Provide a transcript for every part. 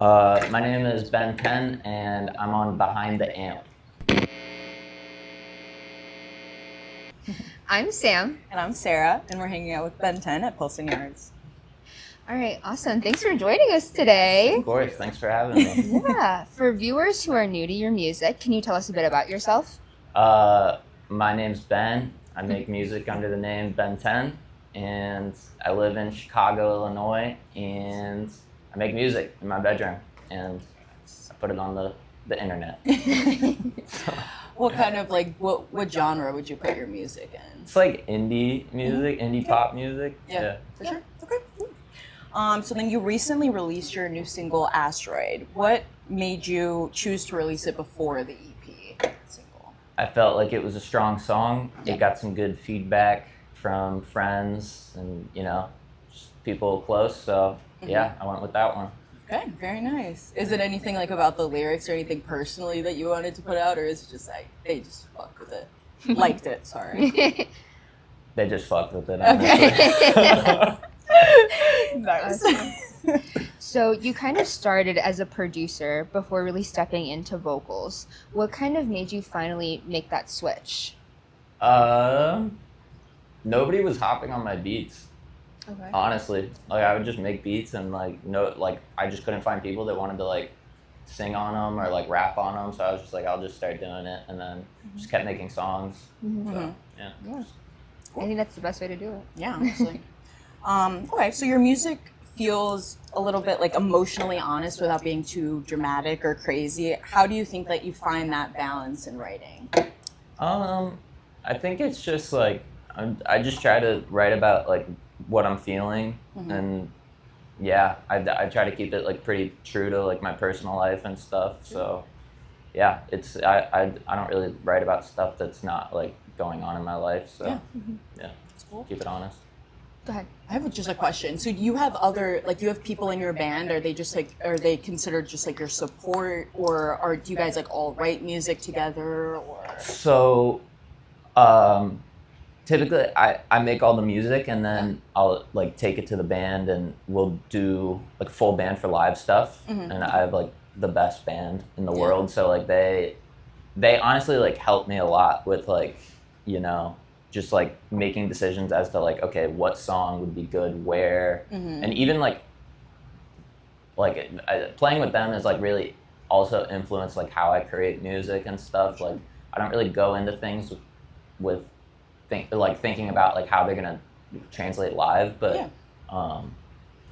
My name is Benten, and I'm on Behind the Amp. I'm Sam. And I'm Sarah, and we're hanging out with Benten at Pilsen Yards. All right, awesome. Thanks for joining us today. Of course, thanks for having me. Yeah, for viewers who are new to your music, can you tell us a bit about yourself? My name's Ben. I make music under the name Benten, and I live in Chicago, Illinois, and I make music in my bedroom, and I put it on the internet. What kind of what genre would you put your music in? It's like indie music, indie pop music. Yeah, for sure. Okay. Cool. So then you recently released your new single, Asteroid. What made you choose to release it before the EP single? I felt like it was a strong song. Yeah. It got some good feedback from friends and, just people close. So, yeah, I went with that one. Okay, very nice. Is it anything like about the lyrics or anything personally that you wanted to put out, or is it just like they just fucked with it? Liked it, sorry. They just fucked with it, honestly. Nice. So you kind of started as a producer before really stepping into vocals. What kind of made you finally make that switch? Nobody was hopping on my beats. Okay. Honestly, like I would just make beats and I just couldn't find people that wanted to like sing on them or like rap on them. So I was just like, I'll just start doing it, and then just kept making songs. So, yeah. Yeah. I think that's the best way to do it. Yeah, honestly. Okay, so your music feels a little bit like emotionally honest without being too dramatic or crazy. How do you think that you find that balance in writing? I think it's just like I just try to write about like what I'm feeling, and yeah, I try to keep it like pretty true to like my personal life and stuff. So yeah, I don't really write about stuff that's not like going on in my life. So yeah, That's cool. keep it honest. Go ahead. I have just a question. So do you have do you have people in your band? Are they considered just like your support, or do you guys like all write music together, or? So typically I make all the music, and then I'll like take it to the band, and we'll do like full band for live stuff. And I have like the best band in the world, so like they honestly like help me a lot with like, just like making decisions as to like, okay, what song would be good where, and even like playing with them is like really also influenced like how I create music and stuff. Like I don't really go into things with thinking about like how they're gonna translate live, but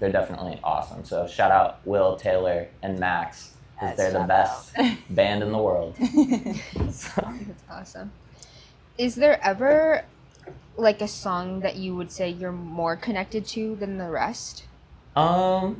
they're definitely awesome. So shout out Will, Taylor, and Max, because they're the best band in the world. That's awesome. Is there ever like a song that you would say you're more connected to than the rest? Damn,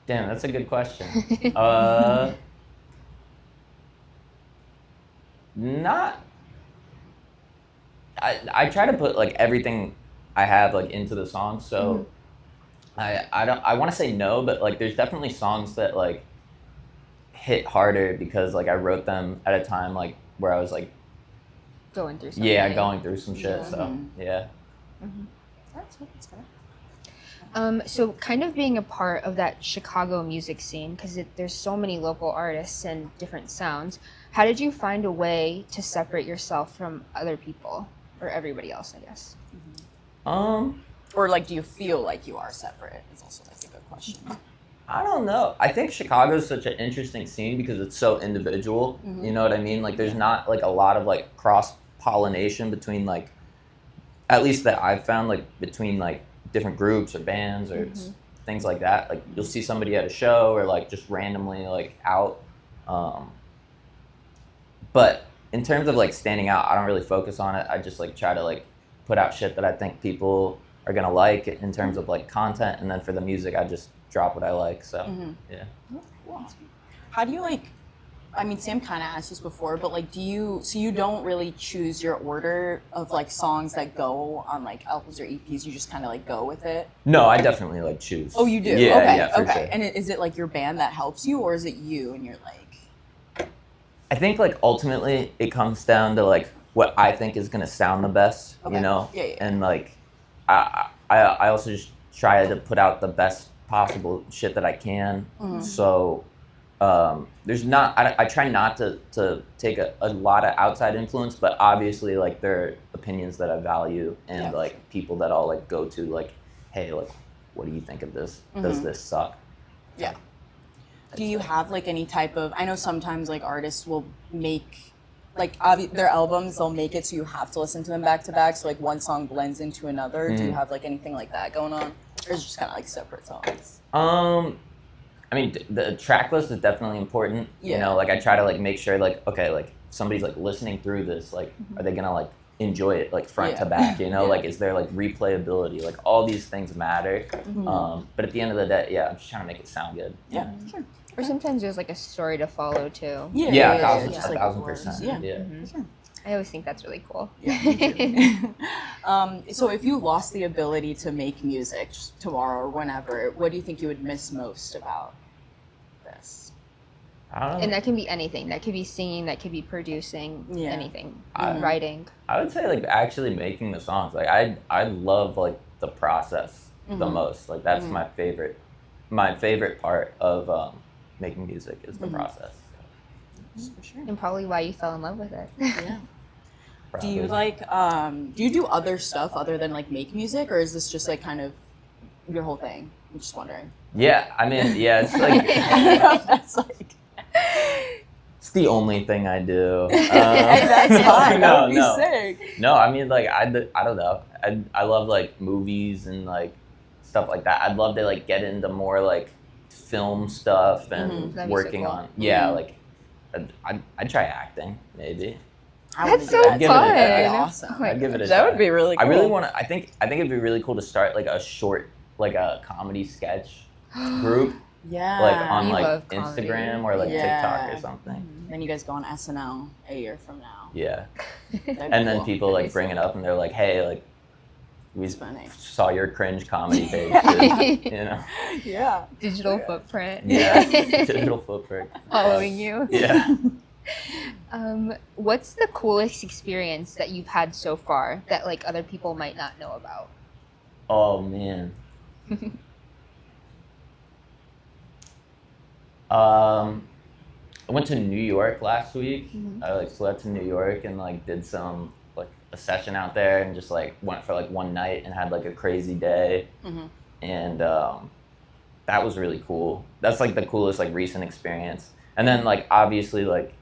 that's a good question. Not. I try to put like everything I have like into the song, so I want to say no, but like there's definitely songs that like hit harder because like I wrote them at a time like where I was like Going through something. going through some shit. So yeah. That's good. So kind of being a part of that Chicago music scene, because there's so many local artists and different sounds, how did you find a way to separate yourself from other people or everybody else, I guess? Or like, do you feel like you are separate? It's also like a good question. I don't know. I think Chicago is such an interesting scene because it's so individual. You know what I mean? Like there's not like a lot of like cross pollination between like, at least that I've found, like between like different groups or bands or things like that. Like you'll see somebody at a show or like just randomly like out. But in terms of like standing out, I don't really focus on it. I just like try to like put out shit that I think people are gonna like in terms of like content, and then for the music, I just drop what I like. So yeah. Cool. How do you like? I mean, Sam kind of asked this before, but like, you don't really choose your order of like songs that go on like albums or EPs? You just kind of like go with it? No, I definitely like choose. Oh, you do? Yeah, okay. yeah, for okay. sure. And is it like your band that helps you, or is it you and you're like? I think like ultimately it comes down to like what I think is gonna sound the best, Okay. you know? Yeah. And like I also just try to put out the best possible shit that I can. So there's not, I try not to take a lot of outside influence, but obviously like there are opinions that I value and like people that I'll like go to like, hey, like, what do you think of this? Does this suck? Yeah. Do you have like any type of, I know sometimes like artists will make like their albums, they'll make it so you have to listen to them back to back. So like one song blends into another. Do you have like anything like that going on? Or is it just kind of like separate songs? I mean, the track list is definitely important. You know, like I try to like make sure like, okay, like somebody's like listening through this, like, are they gonna like enjoy it like front to back? You know, like is there like replayability? Like all these things matter. But at the end of the day, I'm just trying to make it sound good. Yeah, sure. Or sometimes there's like a story to follow too. Yeah, a just, like, 1,000%. Yeah. Sure. I always think that's really cool. So if you lost the ability to make music tomorrow or whenever, what do you think you would miss most about this? I don't know. And that can be anything. That could be singing, that could be producing, anything. Writing. I would say like actually making the songs. Like I love like the process the most. Like that's my favorite part of making music is the process. For sure. And probably why you fell in love with it. Yeah. Probably. Do you like do you do other stuff other than like make music, or is this just like kind of your whole thing? I'm just wondering. Yeah, I mean, it's like That's like it's the only thing I do. that's fine. That would be no. sick. No, I mean like I don't know. I love like movies and like stuff like that. I'd love to like get into more like film stuff and That'd be so working cool. on like I'd try acting maybe. That's so I'd give it a- fun. I'd- Awesome. Oh my I'd give it a That try. would be really cool. I really want to. I think it'd be really cool to start like a short, like a comedy sketch group, Yeah. like on We like love comedy. Instagram or like Yeah. TikTok or something. Then you guys go on SNL a year from now. Yeah, That'd be and then cool. people like bring it up and they're like, "Hey, like we It's funny. saw your cringe comedy page, dude," you know? Yeah. Digital footprint. Yeah, digital footprint. Following you. Yeah. What's the coolest experience that you've had so far that like other people might not know about? Oh man. I went to New York last week. I like flew out to New York and like did some like a session out there and just like went for like one night and had like a crazy day. And that was really cool. That's like the coolest like recent experience. And then like obviously like,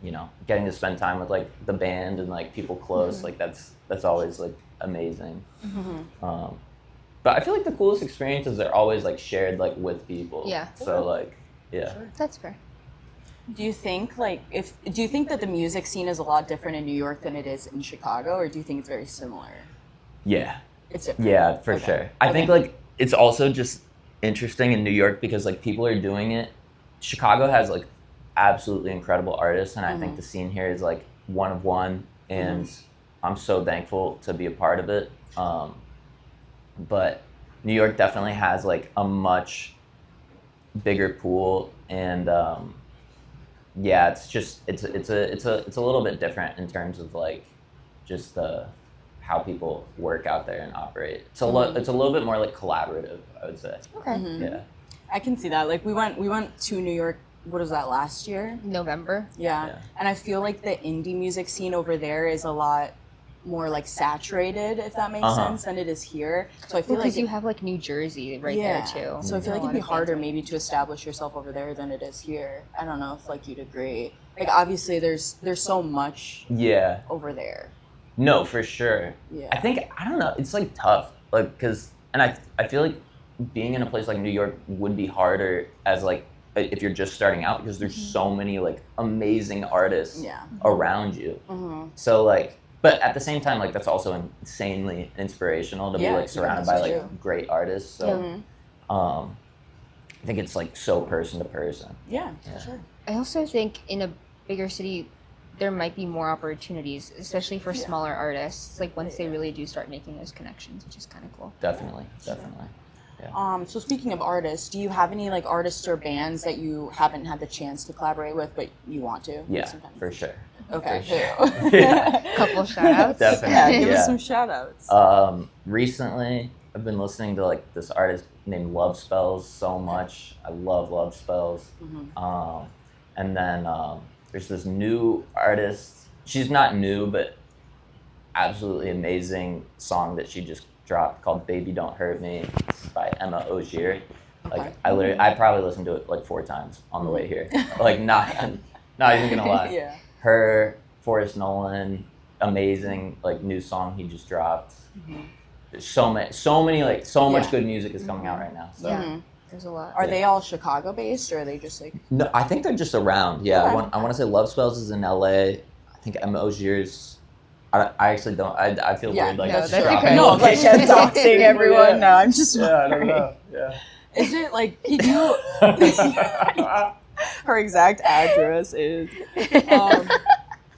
you know, getting to spend time with like the band and like people close, like that's always like amazing. But I feel like the coolest experiences are always like shared like with people. Yeah. So like, yeah. That's fair. Do you think do you think that the music scene is a lot different in New York than it is in Chicago, or do you think it's very similar? Yeah. It's different. Yeah, for sure. I think like it's also just interesting in New York because like people are doing it. Chicago has like absolutely incredible artists, and I think the scene here is like one of one, and I'm so thankful to be a part of it. But New York definitely has like a much bigger pool, and yeah, it's just it's a little bit different in terms of like just how people work out there and operate. It's a little bit more like collaborative, I would say. Okay. Yeah. I can see that. Like we went to New York. What was that, last year? November. Yeah. And I feel like the indie music scene over there is a lot more like saturated, if that makes sense, than it is here. So I feel like you have like New Jersey right there too. So I feel like A it'd lot be of harder fans. maybe to establish yourself over there than it is here. I don't know if like you'd agree. Like obviously there's so much Yeah. over there. No, for sure. Yeah. I think I don't know. It's like tough, like I feel like being in a place like New York would be harder as like if you're just starting out because there's so many like amazing artists around you. So like, but at the same time, like that's also insanely inspirational to be like surrounded by like true. great artists. So I think it's like so person to person. Yeah, for sure. I also think in a bigger city, there might be more opportunities, especially for smaller artists. Like once they really do start making those connections, which is kind of cool. Definitely. So speaking of artists, do you have any like artists or bands that you haven't had the chance to collaborate with, but you want to? Yeah, sometime? for sure. Okay. For who? Yeah. Couple shout outs. Definitely. Yeah, give us Yeah. some shout outs. Recently, I've been listening to like this artist named Love Spells so much. I love Love Spells. And then there's this new artist. She's not new, but absolutely amazing song that she just dropped called "Baby Don't Hurt Me." It's by Emma Ogier. Like I probably listened to it like 4 times on the way here. Like not even gonna lie. Yeah. Her, Forrest Nolan, amazing like new song he just dropped. There's so many like much good music is coming out right now. So. Yeah, there's a lot. Are they all Chicago based, or are they just like? No, I think they're just around. Yeah, Okay. I want to say Love Spells is in LA. I think Emma Ogier's. I actually don't. I feel weird like no, just that's dropping okay. No, like locations. doxing everyone. No, I'm just. Yeah, I don't know. Yeah. Is it like can you? Her exact address is.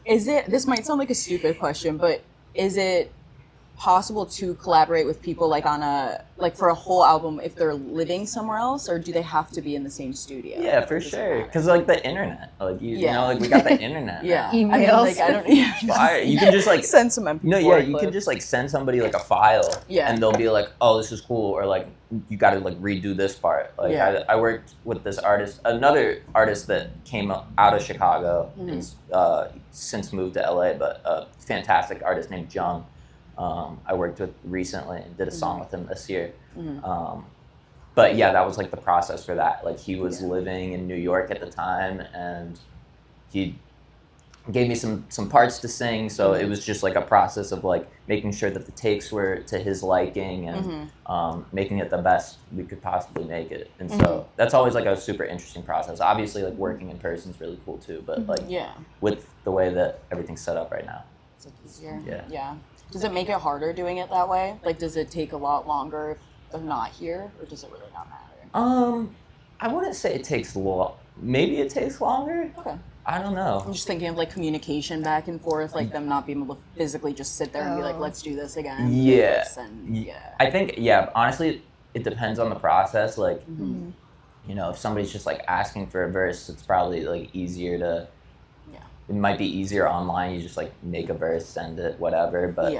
Is it? This might sound like a stupid question, but is it possible to collaborate with people like on a for a whole album if they're living somewhere else, or do they have to be in the same studio? Yeah, for Does it sure. matter? Because like the internet, like you Yeah. know, like we got the internet. Yeah. now. I mean, Emails. like I don't. Yeah, Fire. You can just like send some MP4 No, yeah, you can clips. just like send somebody like a file, Yeah. and they'll be like, "Oh, this is cool," or like, "You got to like redo this part." Like, Yeah. I worked with this artist, another artist that came out of Chicago, and since moved to LA, but a fantastic artist named Jung. I worked with recently and did a song with him this year. But yeah, that was like the process for that. Like he was living in New York at the time, and he gave me some parts to sing, so it was just like a process of like making sure that the takes were to his liking and making it the best we could possibly make it. And so that's always like a super interesting process. Obviously like working in person is really cool too, but like with the way that everything's set up right now. It's like easier. Yeah. Yeah. Does it make it harder doing it that way? Like, does it take a lot longer if they're not here, or does it really not matter? I wouldn't say it takes maybe it takes longer. Okay. I don't know. I'm just thinking of like communication back and forth, like them not being able to physically just sit there and be like, let's do this again. Yeah. And, I think, honestly, it depends on the process. Like, you know, if somebody's just like asking for a verse, it's probably like easier to, it might be easier online. You just like make a verse, send it, whatever. But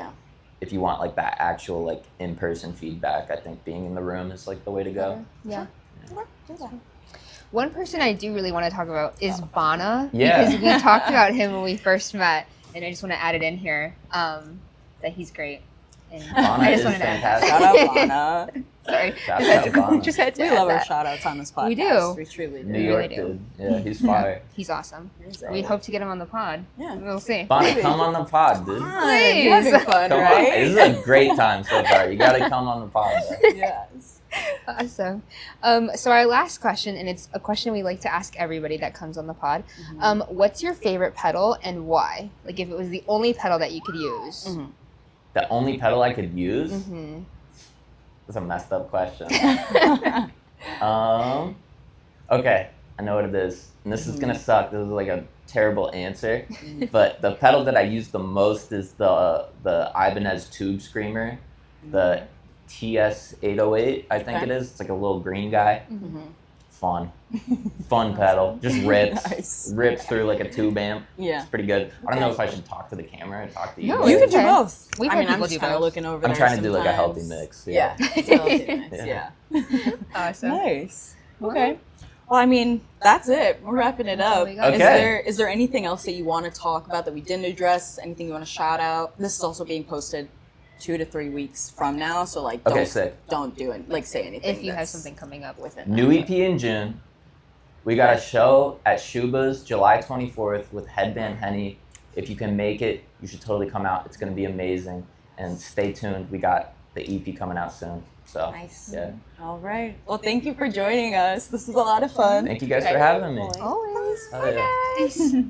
if you want like that actual like in-person feedback, I think being in the room is like the way to go. Yeah. Yeah. One person I do really want to talk about is Bana. Yeah. Because we talked about him when we first met, and I just want to add it in here that he's great. And Bana I just is wanted to add fantastic. Shout out Lana. Sorry. Shout Just had out Bana. just had to We add love our that. shout outs on this podcast. We do. We truly do. New We York really do. dude. Yeah, he's fire. He's awesome. He's We hope to get him on the pod. Yeah. We'll see. Bonnie, come on the pod, dude. Please. You're having fun, Come on. right? This is a great time so far. You gotta come on the pod. Bro. Yes. Awesome. So our last question, and it's a question we like to ask everybody that comes on the pod. What's your favorite pedal and why? Like if it was the only pedal that you could use. The only pedal I could use? That's a messed up question. Okay, I know what it is. And this is gonna suck. This is like a terrible answer. But the pedal that I use the most is the Ibanez Tube Screamer. The TS808, I think it is. It's like a little green guy. Fun pedal. Just rips. Nice. Rips through like a tube amp. Yeah. It's pretty good. I don't know if I should talk to the camera or talk to you. No, guys. You can do Okay. both. We've I had mean, I'm people just do kind of both. looking over I'm there trying to do like a healthy sometimes. mix. Yeah. It's a healthy mix, Yeah. Awesome. Nice. Okay. Well, I mean, that's it. We're wrapping it That's all up. we got. Okay. Is there anything else that you want to talk about that we didn't address? Anything you want to shout out? This is also being posted 2 to 3 weeks from now, so like Okay, sick. don't do it. Like say anything. If you have that's something coming up with it. New EP in June. We got a show at Shuba's July 24th with Headband Henny. If you can make it, you should totally come out. It's going to be amazing. And stay tuned. We got the EP coming out soon. So, Nice. yeah. All right. Well, thank you for joining us. This was a lot of fun. Thank you guys for having me. Always. Oh, yeah. Bye, guys.